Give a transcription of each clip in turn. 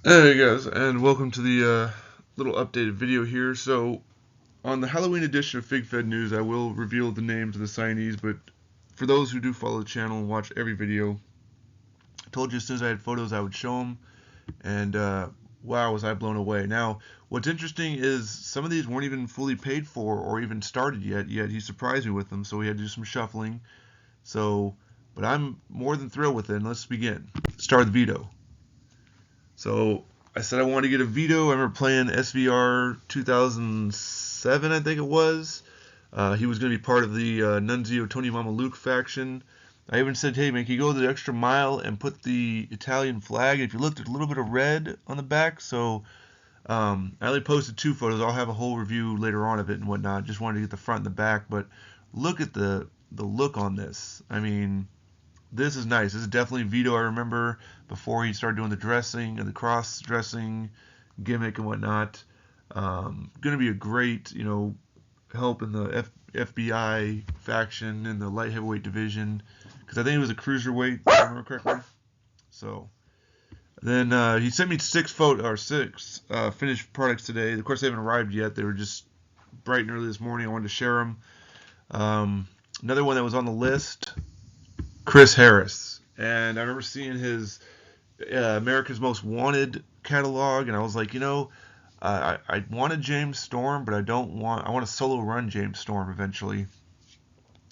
Hey guys, and welcome to the little updated video here. So, on the Halloween edition of FigFed News, I will reveal the names of the signees, but for those who do follow the channel and watch every video, I told you as soon as I had photos I would show them, and wow, was I blown away. Now, what's interesting is some of these weren't even fully paid for or even started yet he surprised me with them, so we had to do some shuffling. So, but I'm more than thrilled with it, and let's begin. Start the veto. So I said I wanted to get a veto. I remember playing SVR 2007, I think it was. He was going to be part of the Nunzio Tony Mama Luke faction. I even said, hey man, can you go the extra mile and put the Italian flag? If you look, there's a little bit of red on the back. So I only posted 2 photos. I'll have a whole review later on of it and whatnot. Just wanted to get the front and the back. But look at the look on this. I mean, this is nice. This is definitely Vito. I remember before he started doing the dressing and the cross dressing gimmick and whatnot. Going to be a great, help in the FBI faction in the light heavyweight division, because I think it was a cruiserweight, if I remember correctly. So then he sent me 6 finished products today. Of course, they haven't arrived yet. They were just bright and early this morning. I wanted to share them. Another one that was on the list, Chris Harris. And I remember seeing his America's Most Wanted catalog, and I was like, I wanted James Storm, but I want to solo run James Storm eventually.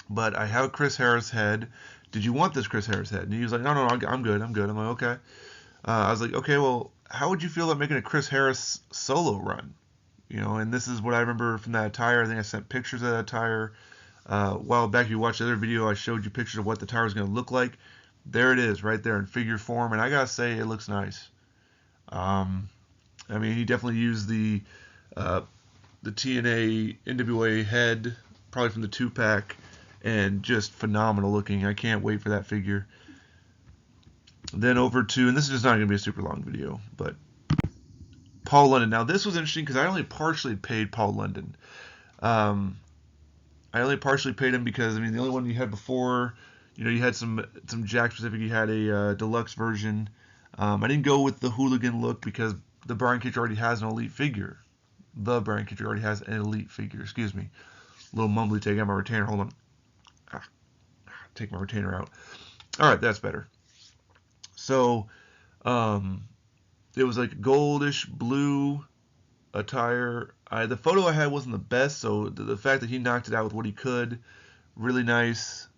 But I have a Chris Harris head. Did you want this Chris Harris head? And he was like, no, I'm good. I'm like, okay. I was like, okay, well, how would you feel about making a Chris Harris solo run? And this is what I remember from that attire. I think I sent pictures of that attire. A while back, if you watched the other video, I showed you pictures of what the attire was going to look like. There it is, right there in figure form, and I gotta say, it looks nice. I mean, he definitely used the TNA NWA head, probably from the 2-pack, and just phenomenal looking. I can't wait for that figure. Then over to, and this is just not going to be a super long video, but Paul London. Now, this was interesting because I only partially paid Paul London. I only partially paid him because, the only one you had before, you had some Jack specific. You had a deluxe version. I didn't go with the hooligan look because the Brian Kitcher already has an elite figure. Excuse me. A little mumbly take. I got my retainer. Hold on. Take my retainer out. All right, that's better. So, it was like goldish blue attire. The photo I had wasn't the best, so the fact that he knocked it out with what he could, really nice.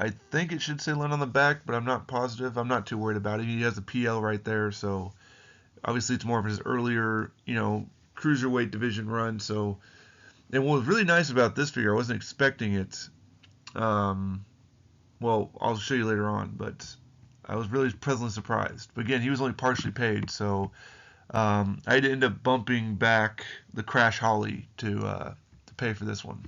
I think it should say Lynn on the back, but I'm not positive. I'm not too worried about it. He has a PL right there, so obviously it's more of his earlier, cruiserweight division run. So, and what was really nice about this figure, I wasn't expecting it. Well, I'll show you later on, but I was really pleasantly surprised. But again, he was only partially paid, so I had to end up bumping back the Crash Holly to pay for this one.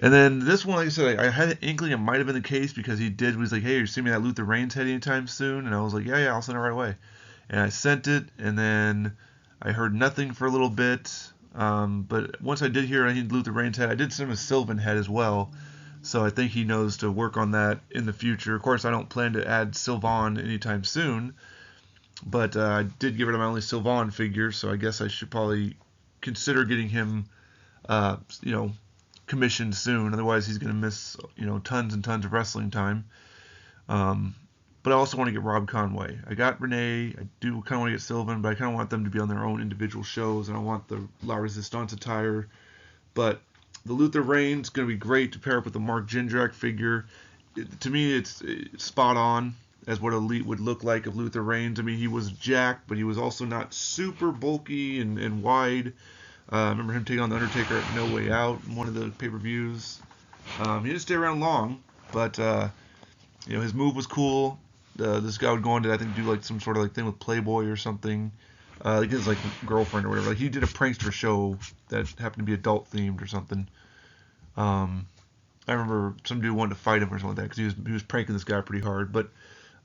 And then this one, like I said, I had an inkling it might have been the case because he was like, hey, you see me that Luther Reigns head anytime soon? And I was like, yeah, I'll send it right away. And I sent it, and then I heard nothing for a little bit. But once I did hear I need Luther Reigns head, I did send him a Sylvan head as well. So I think he knows to work on that in the future. Of course, I don't plan to add Sylvan anytime soon. But I did get rid of my only Sylvan figure, so I guess I should probably consider getting him, commissioned soon. Otherwise, he's going to miss, tons and tons of wrestling time. But I also want to get Rob Conway. I got Renee. I do kind of want to get Sylvan, but I kind of want them to be on their own individual shows, and I want the La Resistance attire. But the Luther Reigns is going to be great to pair up with the Mark Jindrak figure. To me, it's spot on as what Elite would look like of Luther Reigns. He was jacked, but he was also not super bulky and wide. I remember him taking on The Undertaker at No Way Out in one of the pay-per-views. He didn't stay around long, but his move was cool. This guy would go on to, I think, do like some sort of thing with Playboy or something, like his girlfriend or whatever. Like he did a prankster show that happened to be adult themed or something. I remember some dude wanted to fight him or something like that because he was pranking this guy pretty hard. But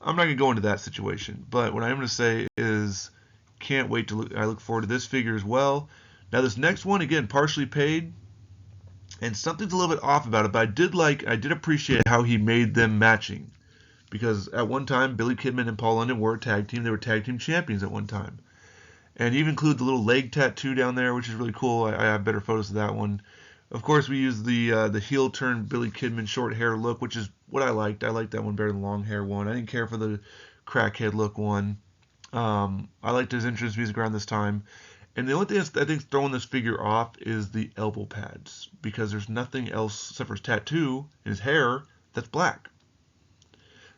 I'm not gonna go into that situation. But what I'm gonna say is, can't wait to I look forward to this figure as well. Now this next one, again, partially paid, and something's a little bit off about it, but I did appreciate how he made them matching. because at one time Billy Kidman and Paul London were a tag team. They were tag team champions at one time. And even include the little leg tattoo down there, which is really cool. I have better photos of that one. Of course, we used the heel turn Billy Kidman short hair look, which is what I liked. I liked that one better than the long hair one. I didn't care for the crackhead look one. I liked his entrance music around this time. And the only thing that's, I think, throwing this figure off is the elbow pads, because there's nothing else except for his tattoo and his hair that's black.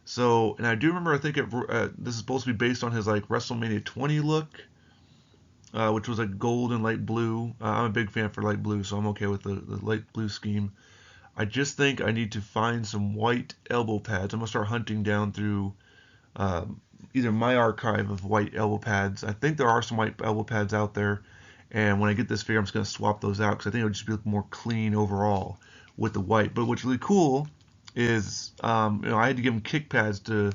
So, and I do remember, I think this is supposed to be based on his like WrestleMania 20 look, which was like gold and light blue. I'm a big fan for light blue, so I'm okay with the light blue scheme. I just think I need to find some white elbow pads. I'm gonna start hunting down through either my archive of white elbow pads. I think there are some white elbow pads out there, and when I get this figure, I'm just gonna swap those out because I think it would just be more clean overall with the white. But what's really cool is, I had to give him kick pads to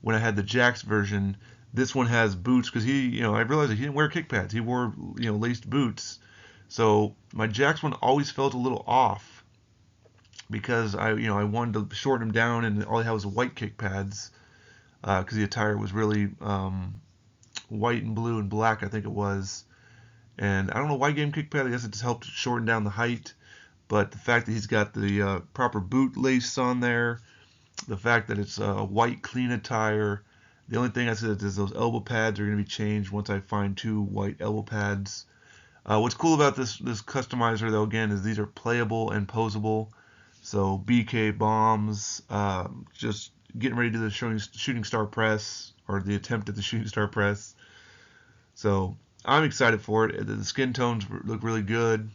when I had the Jax version. This one has boots because I realized that he didn't wear kick pads. He wore, laced boots. So my Jax one always felt a little off because I wanted to shorten him down, and all I had was white kick pads because the attire was really white and blue and black, I think it was. And I don't know why I gave him kick pads. I guess it just helped shorten down the height. But the fact that he's got the proper boot lace on there, the fact that it's a white clean attire. The only thing I said is those elbow pads are going to be changed once I find 2 white elbow pads. What's cool about this customizer, though, again, is these are playable and posable. So BK bombs, just getting ready to do the shooting star press, or the attempt at the shooting star press. So I'm excited for it. The skin tones look really good.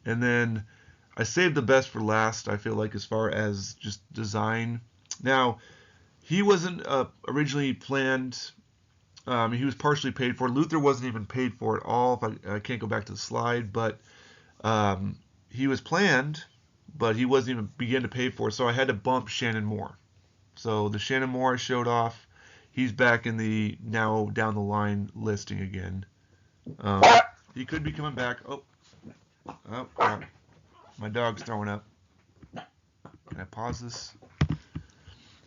And then I saved the best for last, I feel like, as far as just design. Now, he wasn't originally planned. He was partially paid for. Luther wasn't even paid for at all. If I can't go back to the slide, but he was planned, but he wasn't even beginning to pay for it. So I had to bump Shannon Moore. So the Shannon Moore I showed off, he's back in the now down the line listing again. He could be coming back. Oh, crap. My dog's throwing up. Can I pause this?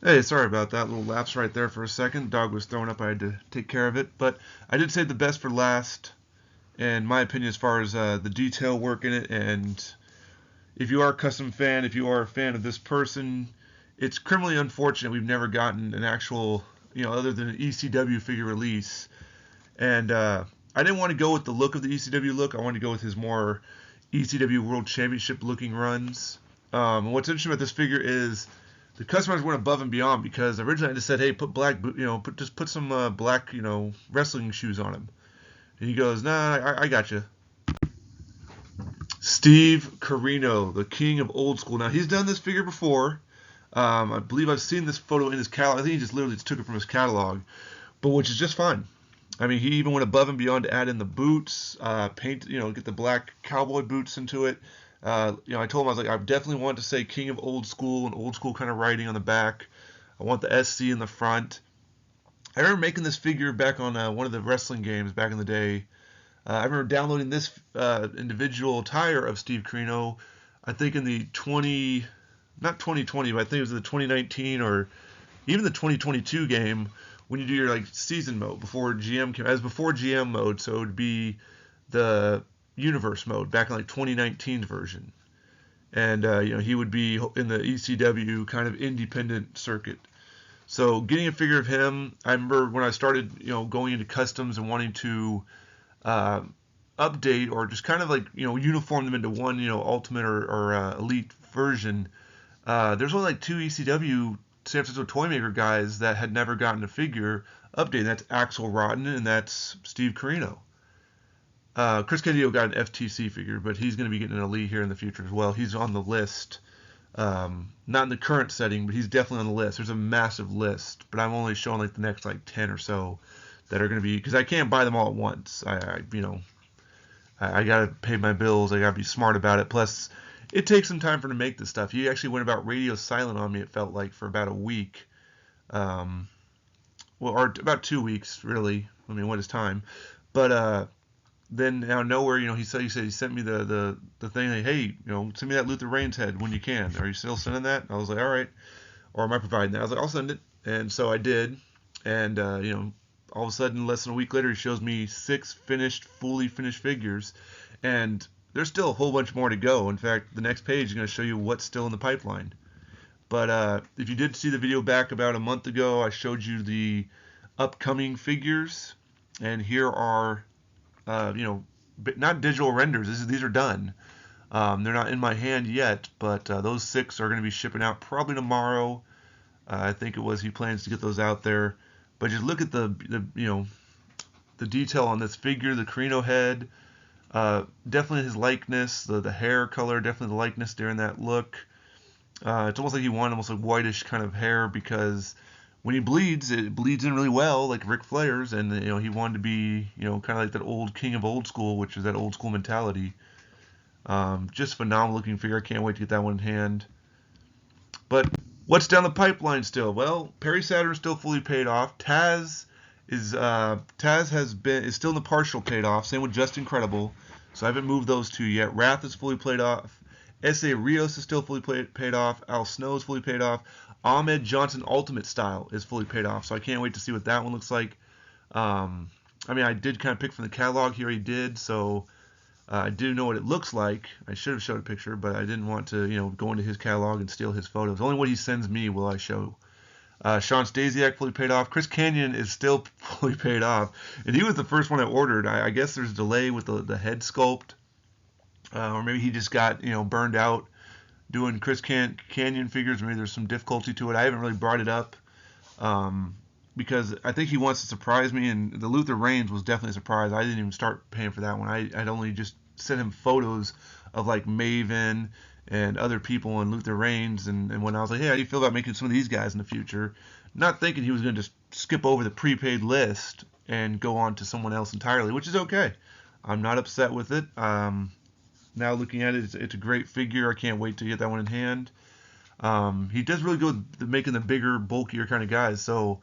Hey, sorry about that little lapse right there for a second. Dog was throwing up. I had to take care of it. But I did save the best for last, in my opinion, as far as the detail work in it. And if you are a custom fan, if you are a fan of this person, it's criminally unfortunate we've never gotten an actual, other than an ECW figure release. And I didn't want to go with the look of the ECW look. I wanted to go with his more ECW World Championship looking runs. What's interesting about this figure is the customers went above and beyond, because originally I just said, hey, put black, put some black, wrestling shoes on him. And he goes, nah, I got you. Steve Corino, the king of old school. Now, he's done this figure before. I believe I've seen this photo in his catalog. I think he just literally took it from his catalog, but which is just fine. I mean, he even went above and beyond to add in the boots, paint, get the black cowboy boots into it. I told him, I was like, I definitely want to say King of Old School, and old school kind of writing on the back. I want the SC in the front. I remember making this figure back on one of the wrestling games back in the day. I remember downloading this individual attire of Steve Corino, I think in the not 2020, but I think it was the 2019 or even the 2022 game, when you do your season mode before GM came, as before GM mode, so it would be the universe mode back in 2019's version, and he would be in the ECW kind of independent circuit. So getting a figure of him, I remember when I started going into customs and wanting to update or just kind of uniform them into one ultimate or elite version. There's only 2 ECW San Francisco Toymaker guys that had never gotten a figure updated. That's Axel Rotten and that's Steve Corino. Chris Candido got an FTC figure, but he's going to be getting an elite here in the future as well. He's on the list, not in the current setting, but he's definitely on the list. There's a massive list, but I'm only showing the next 10 or so that are going to be, because I can't buy them all at once. I got to pay my bills. I got to be smart about it. Plus, it takes some time for him to make this stuff. He actually went about radio silent on me, it felt like, for about a week. Or about 2 weeks, really. I mean, what is time? But then out of nowhere, he said he sent me the thing, like, hey, send me that Luther Reigns head when you can. Are you still sending that? I was like, all right. Or am I providing that? I was like, I'll send it. And so I did, and all of a sudden, less than a week later, he shows me 6 fully finished figures, and there's still a whole bunch more to go. In fact, the next page is going to show you what's still in the pipeline. But if you did see the video back about a month ago, I showed you the upcoming figures, and here are, not digital renders. These are done. They're not in my hand yet, but those 6 are going to be shipping out probably tomorrow. I think it was he plans to get those out there. But just look at the detail on this figure, the Carino head, definitely his likeness, the hair color, definitely the likeness during that look. It's almost like he wanted almost like whitish kind of hair because when he bleeds, it bleeds in really well, like Ric Flair's, and he wanted to be kind of like that old king of old school, which is that old school mentality. Just phenomenal looking figure. I can't wait to get that one in hand. But what's down the pipeline still? Well, Perry Saturn's still fully paid off. Taz is still in the partial paid off. Same with Just Incredible. So I haven't moved those 2 yet. Wrath is fully paid off. S.A. Rios is still fully paid off. Al Snow is fully paid off. Ahmed Johnson Ultimate Style is fully paid off. So I can't wait to see what that one looks like. I did kind of pick from the catalog here. He did. So I do know what it looks like. I should have showed a picture, but I didn't want to, go into his catalog and steal his photos. Only what he sends me will I show. Sean Stasiak fully paid off. Chris Canyon is still fully paid off, and he was the first one I ordered. I guess there's a delay with the head sculpt, or maybe he just got burned out doing Chris Canyon figures. Maybe there's some difficulty to it. I haven't really brought it up because I think he wants to surprise me, and the Luther Reigns was definitely a surprise. I didn't even start paying for that one. I'd only just sent him photos of like Maven and other people and Luther Reigns, and when I was like, hey, how do you feel about making some of these guys in the future? Not thinking he was going to just skip over the prepaid list and go on to someone else entirely, which is okay. I'm not upset with it. Now looking at it, it's a great figure. I can't wait to get that one in hand. He does really good with making the bigger, bulkier kind of guys, so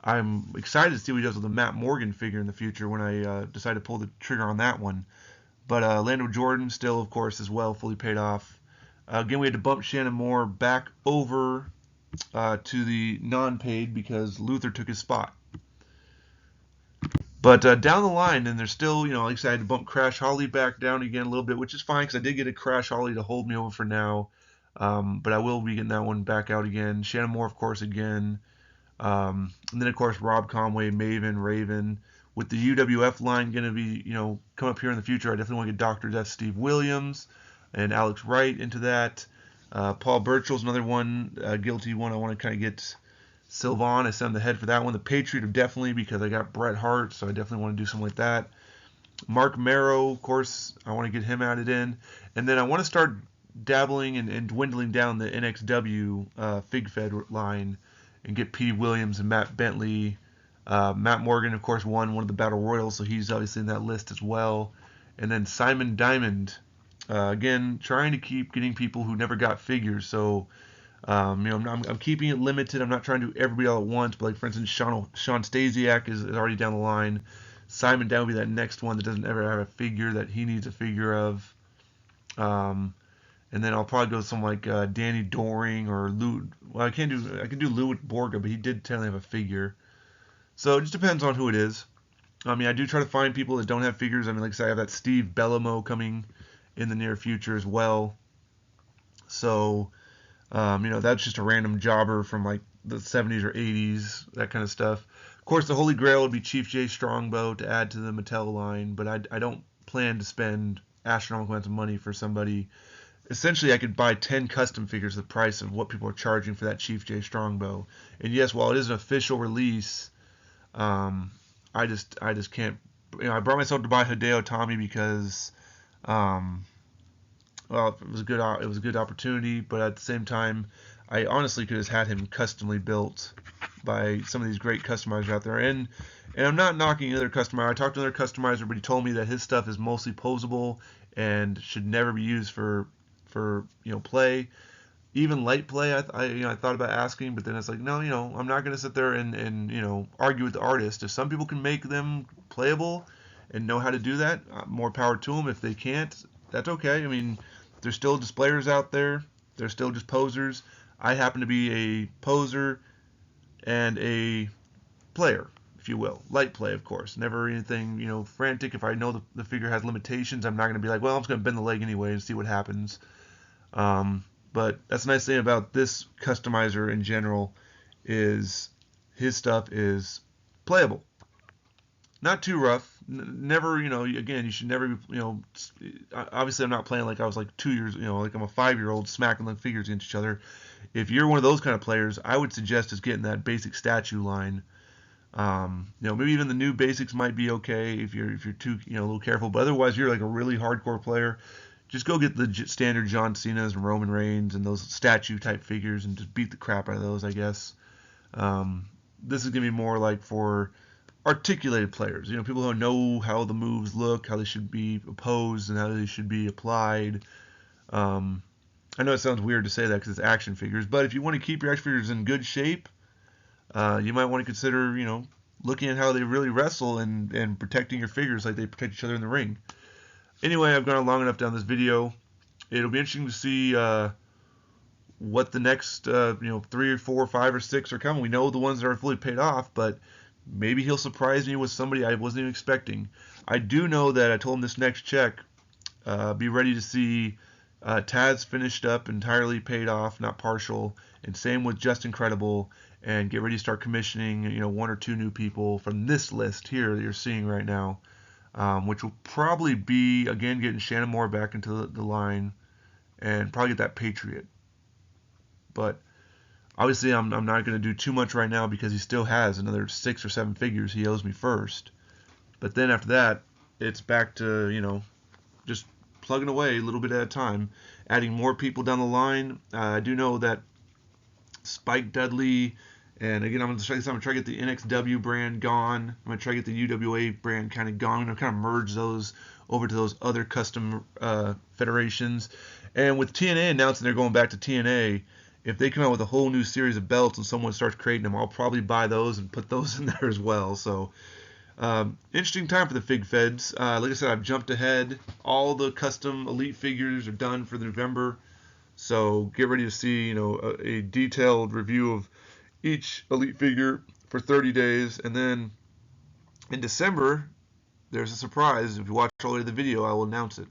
I'm excited to see what he does with the Matt Morgan figure in the future when I decide to pull the trigger on that one. But Lando Jordan still, of course, as well, fully paid off. Again, we had to bump Shannon Moore back over to the non-paid because Luther took his spot. But down the line, and there's still, like I said, I had to bump Crash Holly back down again a little bit, which is fine because I did get a Crash Holly to hold me over for now. But I will be getting that one back out again. Shannon Moore, of course, again. And then, of course, Rob Conway, Maven, Raven. With the UWF line going to be, come up here in the future, I definitely want to get Dr. Death Steve Williams and Alex Wright into that. Paul Burchell's another one, guilty one. I want to kind of get Sylvan. I sent him the head for that one. The Patriot definitely because I got Bret Hart, so I definitely want to do something like that. Mark Marrow, of course, I want to get him added in. And then I want to start dabbling and dwindling down the NXW Fig Fed line and get P. Williams and Matt Bentley. Matt Morgan, of course, won one of the Battle Royals, so he's obviously in that list as well. And then Simon Diamond, again, trying to keep getting people who never got figures. So, I'm keeping it limited. I'm not trying to do everybody all at once. But like, for instance, Sean Stasiak is already down the line. Simon Diamond will be that next one that doesn't ever have a figure that he needs a figure of. And then I'll probably go with someone like Danny Doring or Lou. Well, I can do Lou with Borga, but he did tend to have a figure. So it just depends on who it is. I do try to find people that don't have figures. Like I said, I have that Steve Bellamo coming in the near future as well. So, that's just a random jobber from like the 70s or 80s, that kind of stuff. Of course, the Holy Grail would be Chief J Strongbow to add to the Mattel line, but I don't plan to spend astronomical amounts of money for somebody. Essentially, I could buy 10 custom figures at the price of what people are charging for that Chief J Strongbow. And yes, while it is an official release, I just can't. I brought myself to buy Hideo Tommy because, it was a good opportunity. But at the same time, I honestly could have had him customly built by some of these great customizers out there. And I'm not knocking another customizer. I talked to another customizer, but he told me that his stuff is mostly posable and should never be used for play. Even light play, I thought about asking, but then it's like, no, I'm not going to sit there and argue with the artist. If some people can make them playable and know how to do that, more power to them. If they can't, that's okay. There's still displayers out there. They're still just posers. I happen to be a poser and a player, if you will. Light play, of course. Never anything, frantic. If I know the figure has limitations, I'm not going to be like, well, I'm just going to bend the leg anyway and see what happens. But that's the nice thing about this customizer in general is his stuff is playable. Not too rough. Never, again, you should never be, obviously I'm not playing like I was like 2 years, like I'm a 5-year-old smacking the figures against each other. If you're one of those kind of players, I would suggest just getting that basic statue line. Maybe even the new basics might be okay if you're too, a little careful. But otherwise, you're like a really hardcore player. Just go get the standard John Cena's and Roman Reigns and those statue type figures and just beat the crap out of those, I guess. This is gonna be more like for articulated players. People who know how the moves look, how they should be opposed, and how they should be applied. I know it sounds weird to say that because it's action figures, but if you want to keep your action figures in good shape, you might want to consider, looking at how they really wrestle and protecting your figures like they protect each other in the ring. Anyway, I've gone long enough down this video. It'll be interesting to see what the next, 3 or 4 or 5 or 6 are coming. We know the ones that are fully paid off, but maybe he'll surprise me with somebody I wasn't even expecting. I do know that I told him this next check, be ready to see Taz finished up, entirely paid off, not partial, and same with Just Incredible, and get ready to start commissioning, 1 or 2 new people from this list here that you're seeing right now, which will probably be, again, getting Shannon Moore back into the line, and probably get that Patriot. But obviously, I'm not going to do too much right now because he still has another 6 or 7 figures he owes me first. But then after that, it's back to, just plugging away a little bit at a time, adding more people down the line. I do know that Spike Dudley, and again, I'm going to try to get the NXW brand gone. I'm going to try to get the UWA brand kind of gone. I'm going to kind of merge those over to those other custom federations. And with TNA announcing they're going back to TNA, if they come out with a whole new series of belts and someone starts creating them, I'll probably buy those and put those in there as well. So, interesting time for the Fig Feds. Like I said, I've jumped ahead. All the custom Elite figures are done for November. So get ready to see, a detailed review of each Elite figure for 30 days. And then in December, there's a surprise. If you watch all of the video, I will announce it.